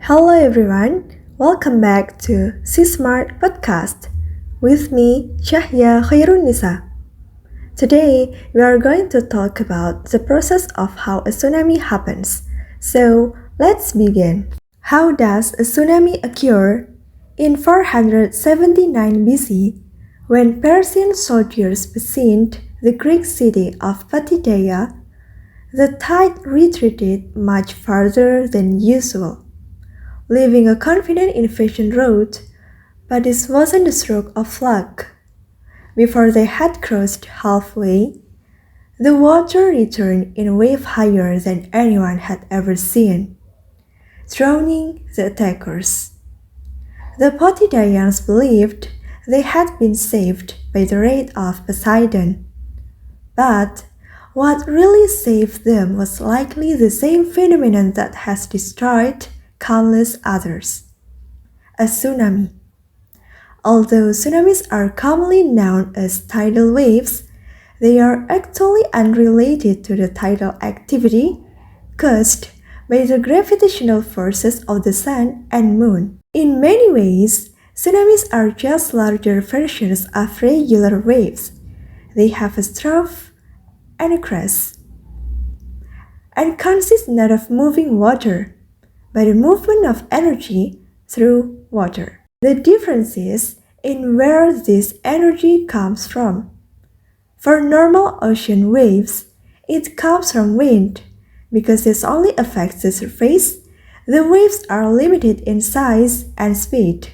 Hello everyone, welcome back to C-Smart Podcast with me, Cahya Khoirun Nisa. Today, we are going to talk about the process of how a tsunami happens. So, let's begin. How does a tsunami occur? In 479 BC, when Persian soldiers besieged the Greek city of Patidea, the tide retreated much farther than usual, leaving a confident invasion route, but this wasn't a stroke of luck. Before they had crossed halfway, the water returned in a wave higher than anyone had ever seen, drowning the attackers. The Potidæans believed they had been saved by the raid of Poseidon. But what really saved them was likely the same phenomenon that has destroyed countless others: a tsunami. Although tsunamis are commonly known as tidal waves, they are actually unrelated to the tidal activity caused by the gravitational forces of the sun and moon. In many ways, tsunamis are just larger versions of regular waves. They have a trough and a crest, and consist not of moving water, but the movement of energy through water. The difference is in where this energy comes from. For normal ocean waves, it comes from wind. Because this only affects the surface, the waves are limited in size and speed.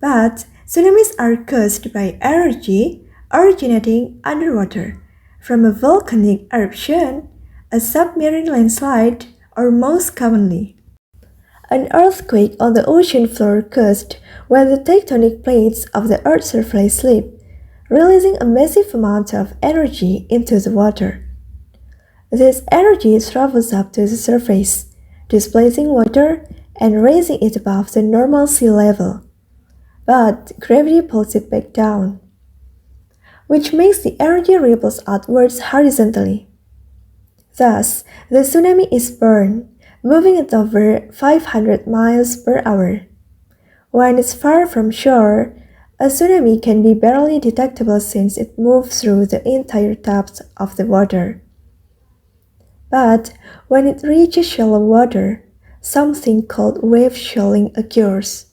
But tsunamis are caused by energy originating underwater, from a volcanic eruption, a submarine landslide, or most commonly, an earthquake on the ocean floor caused when the tectonic plates of the Earth's surface slip, releasing a massive amount of energy into the water. This energy travels up to the surface, displacing water and raising it above the normal sea level. But gravity pulls it back down, which makes the energy ripples outwards horizontally. Thus, the tsunami is born, moving at over 500 miles per hour. When it's far from shore, a tsunami can be barely detectable since it moves through the entire depth of the water. But when it reaches shallow water, something called wave shoaling occurs,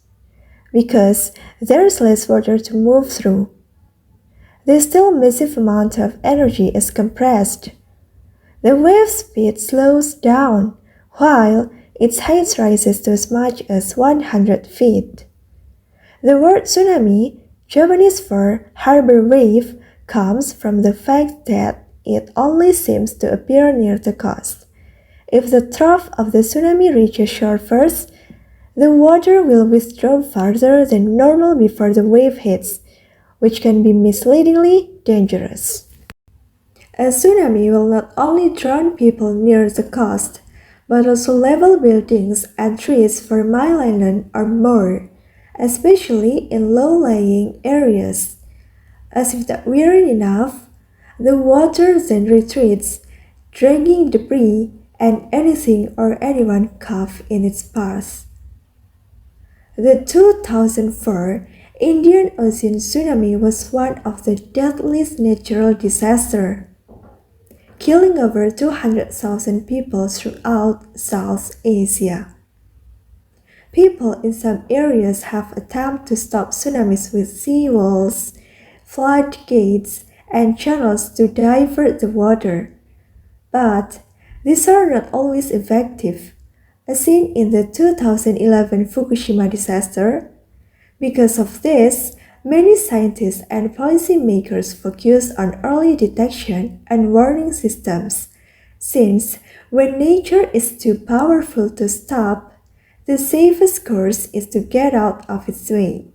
because there's less water to move through. This still massive amount of energy is compressed. The wave speed slows down, while its height rises to as much as 100 feet. The word tsunami, Japanese for harbor wave, comes from the fact that it only seems to appear near the coast. If the trough of the tsunami reaches shore first, the water will withdraw farther than normal before the wave hits, which can be misleadingly dangerous. A tsunami will not only drown people near the coast, but also level buildings and trees for a mile inland or more, especially in low-lying areas. As if that weren't enough, the water then retreats, dragging debris and anything or anyone caught in its path. The 2004 Indian Ocean tsunami was one of the deadliest natural disasters, killing over 200,000 people throughout South Asia. People in some areas have attempted to stop tsunamis with seawalls, floodgates, and channels to divert the water. But these are not always effective, as seen in the 2011 Fukushima disaster. Because of this, many scientists and policymakers focus on early detection and warning systems, since when nature is too powerful to stop, the safest course is to get out of its way.